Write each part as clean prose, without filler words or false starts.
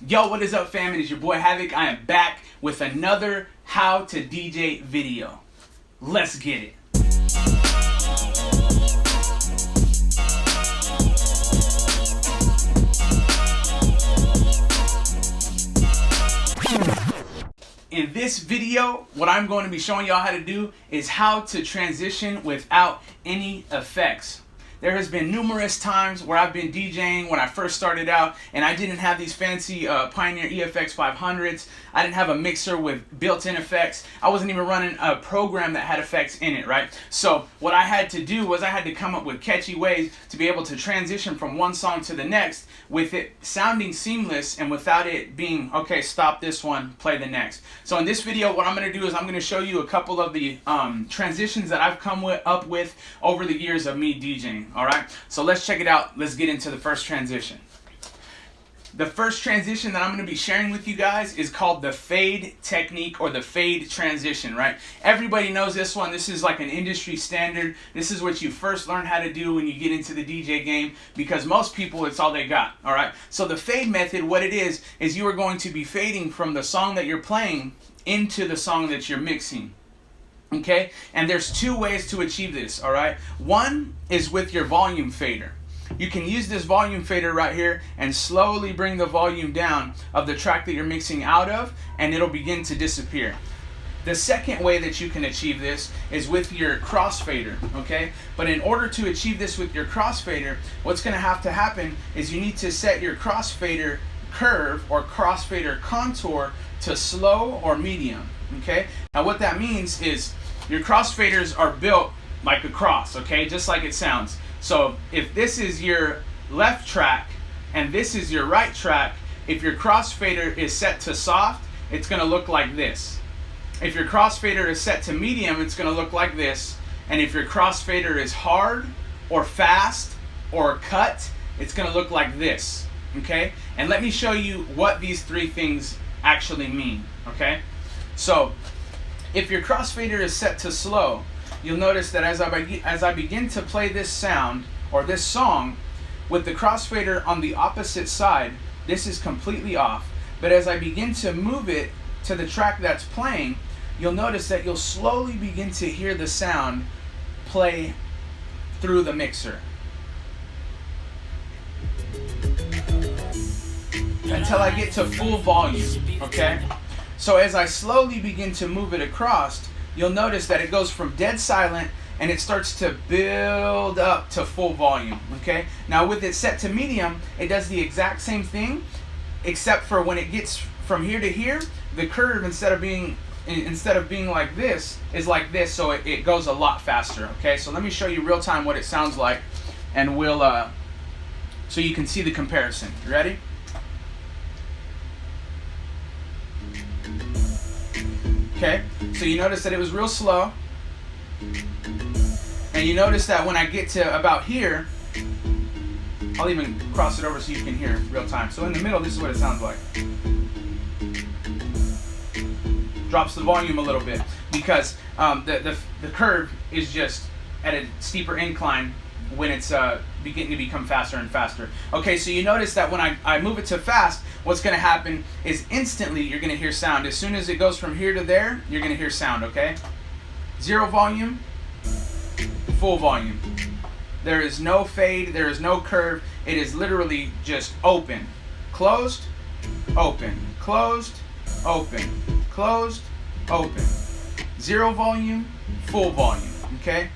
Yo, what is up, fam? It is your boy Havik. I am back with another How to DJ video. Let's get it. In this video, what I'm going to be showing y'all how to do is how to transition without any effects. There has been numerous times where I've been DJing when I first started out and I didn't have these fancy Pioneer EFX 500s. I didn't have a mixer with built-in effects. I wasn't even running a program that had effects in it, right? So what I had to do was I had to come up with catchy ways to be able to transition from one song to the next with it sounding seamless and without it being, okay, stop this one, play the next. So in this video, what I'm going to do is I'm going to show you a couple of the transitions that I've come up with over the years of me DJing. Alright, so let's check it out. Let's get into the first transition. The first transition that I'm going to be sharing with you guys is called the fade technique or the fade transition, right? Everybody knows this one. This is like an industry standard. This is what you first learn how to do when you get into the DJ game because most people, it's all they got, alright? So the fade method, what it is you are going to be fading from the song that you're playing into the song that you're mixing. Okay, and there's two ways to achieve this, all right? One is with your volume fader. You can use this volume fader right here and slowly bring the volume down of the track that you're mixing out of, and it'll begin to disappear. The second way that you can achieve this is with your crossfader, okay? But in order to achieve this with your crossfader, what's going to have to happen is you need to set your crossfader curve or crossfader contour to slow or medium, okay? Now what that means is your crossfaders are built like a cross, okay? Just like it sounds. So if this is your left track and this is your right track, if your crossfader is set to soft, it's gonna look like this. If your crossfader is set to medium, it's gonna look like this. And if your crossfader is hard or fast or cut, it's gonna look like this, okay? And let me show you what these three things actually mean, okay? So if your crossfader is set to slow, you'll notice that as I begin to play this sound or this song with the crossfader on the opposite side, this is completely off. But as I begin to move it to the track that's playing, you'll notice that you'll slowly begin to hear the sound play through the mixer until I get to full volume, okay? So as I slowly begin to move it across, you'll notice that it goes from dead silent and it starts to build up to full volume, okay? Now with it set to medium, it does the exact same thing, except for when it gets from here to here, the curve instead of being like this, is like this, so it goes a lot faster, okay? So let me show you real time what it sounds like, and we'll, so you can see the comparison. You ready? Okay, so you notice that it was real slow, and you notice that when I get to about here, I'll even cross it over so you can hear real time. So in the middle, this is what it sounds like. Drops the volume a little bit because the curve is just at a steeper incline when it's beginning to become faster and faster. Okay, so you notice that when I move it to fast, what's going to happen is instantly you're going to hear sound. As soon as it goes from here to there, you're going to hear sound, okay? Zero volume, full volume. There is no fade, there is no curve. It is literally just open, closed, open, closed, open, closed, open. Zero volume, full volume, okay?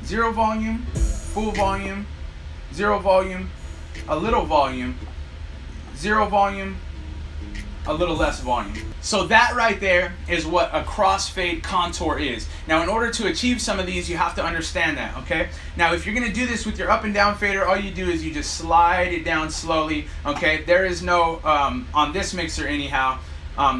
Zero volume, full volume, zero volume, a little volume, zero volume, a little less volume. So that right there is what a crossfade contour is. Now in order to achieve some of these, you have to understand that, okay? Now if you're gonna do this with your up and down fader, all you do is you just slide it down slowly, okay? There is no, on this mixer anyhow,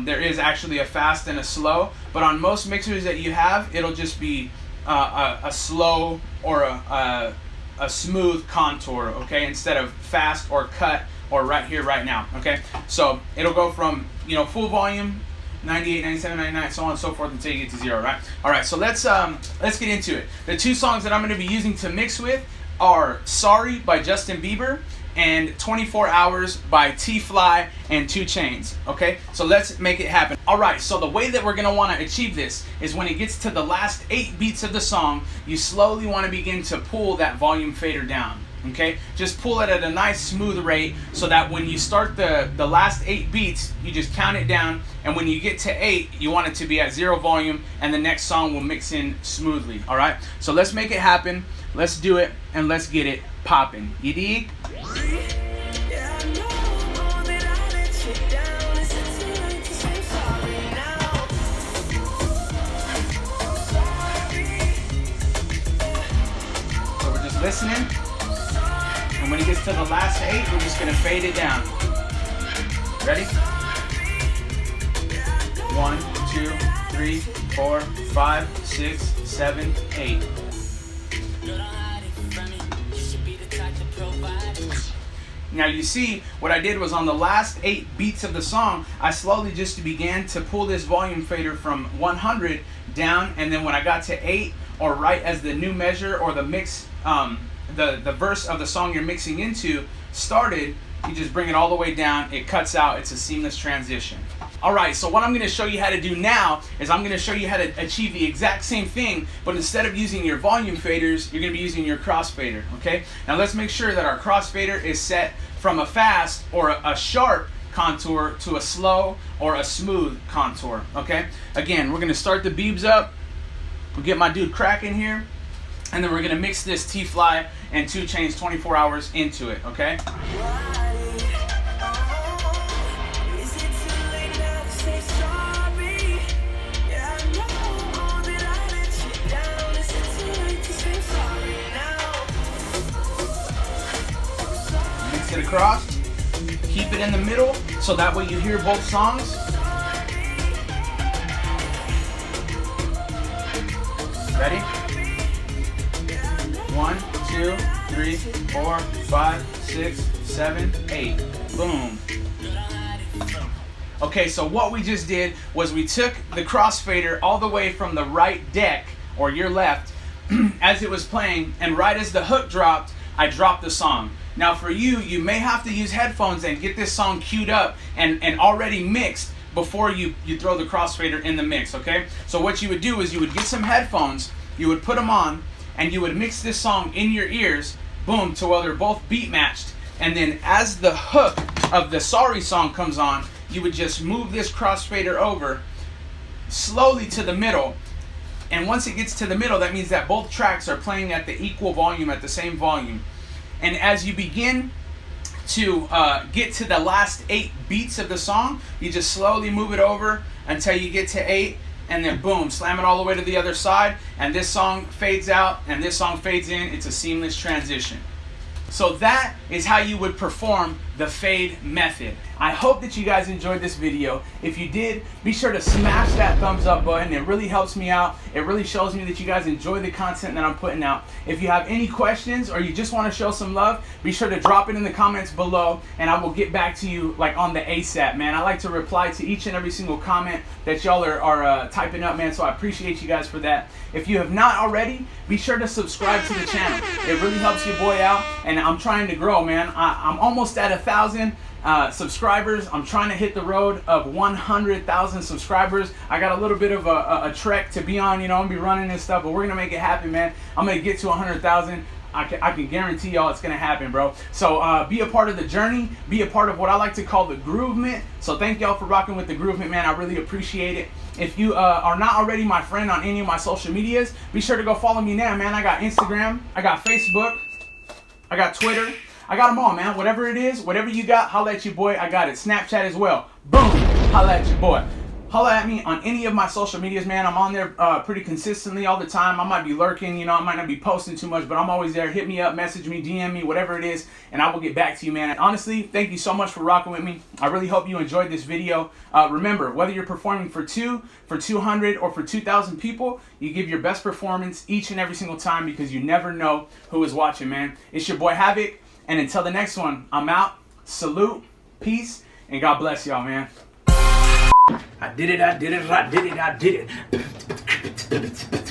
there is actually a fast and a slow, but on most mixers that you have, it'll just be a slow or a smooth contour, okay, instead of fast or cut or right here, right now, okay? So it'll go from, you know, full volume, 98, 97, 99, so on and so forth until you get to zero, right? All right, so let's get into it. The two songs that I'm going to be using to mix with are Sorry by Justin Bieber and 24 Hours by T-Fly and 2 Chainz. Okay, so let's make it happen. All right, so the way that we're gonna want to achieve this is when it gets to the last 8 beats of the song, you slowly want to begin to pull that volume fader down. Okay, just pull it at a nice smooth rate so that when you start the last 8 beats, you just count it down, and when you get to 8, you want it to be at 0 volume, and the next song will mix in smoothly. All right, so let's make it happen. Let's do it, and let's get it popping. You dig? So we're just listening. And when it gets to the last 8, we're just gonna fade it down. Ready? 1, 2, 3, 4, 5, 6, 7, 8. Now you see, what I did was on the last 8 beats of the song, I slowly just began to pull this volume fader from 100 down, and then when I got to 8, or right as the new measure or the mix, the verse of the song you're mixing into started, you just bring it all the way down, it cuts out, it's a seamless transition. Alright, so what I'm going to show you how to do now is I'm going to show you how to achieve the exact same thing, but instead of using your volume faders, you're going to be using your crossfader, okay? Now let's make sure that our crossfader is set from a fast or a sharp contour to a slow or a smooth contour, okay? Again, we're going to start the beebs up, we'll get my dude cracking here, and then we're gonna mix this T-Fly and 2 Chainz 24 Hours into it, okay? Mix it across, keep it in the middle, so that way you hear both songs. Ready? 1, 2, 3, 4, 5, 6, 7, 8. Boom. Okay, so what we just did was we took the crossfader all the way from the right deck, or your left, as it was playing, and right as the hook dropped, I dropped the song. Now for you, you may have to use headphones and get this song queued up and already mixed before you throw the crossfader in the mix, okay? So what you would do is you would get some headphones, you would put them on, and you would mix this song in your ears, boom, to where they're both beat matched. And then as the hook of the Sorry song comes on, you would just move this crossfader over slowly to the middle. And once it gets to the middle, that means that both tracks are playing at the equal volume, at the same volume. And as you begin to get to the last 8 beats of the song, you just slowly move it over until you get to 8. And then boom, slam it all the way to the other side, and this song fades out and this song fades in. It's a seamless transition. So that is how you would perform the fade method. I hope that you guys enjoyed this video. If you did, be sure to smash that thumbs up button. It really helps me out. It really shows me that you guys enjoy the content that I'm putting out. If you have any questions or you just want to show some love, be sure to drop it in the comments below, and I will get back to you like on the ASAP, man. I like to reply to each and every single comment that y'all are typing up, man, so I appreciate you guys for that. If you have not already, be sure to subscribe to the channel. It really helps your boy out, and I'm trying to grow, man. I'm almost at 1,000 subscribers. I'm trying to hit the road of 100,000 subscribers. I got a little bit of a trek to be on, you know, I'm gonna be running and stuff, but we're gonna make it happen, man. I'm gonna get to 100,000. I can guarantee y'all it's gonna happen, bro. So be a part of the journey, be a part of what I like to call the groovement. So thank y'all for rocking with the groovement, man. I really appreciate it. If you are not already my friend on any of my social medias, be sure to go follow me now, man. I got Instagram, I got Facebook, I got Twitter. I got them all, man. Whatever it is, whatever you got, holla at your boy. I got it. Snapchat as well. Boom. Holla at your boy. Holla at me on any of my social medias, man. I'm on there pretty consistently all the time. I might be lurking, you know, I might not be posting too much, but I'm always there. Hit me up, message me, DM me, whatever it is, and I will get back to you, man. And honestly, thank you so much for rocking with me. I really hope you enjoyed this video. Remember, whether you're performing for 2, for 200, or for 2,000 people, you give your best performance each and every single time, because you never know who is watching, man. It's your boy Havik, and until the next one, I'm out. Salute, peace, and God bless y'all, man. I did it, I did it, I did it, I did it.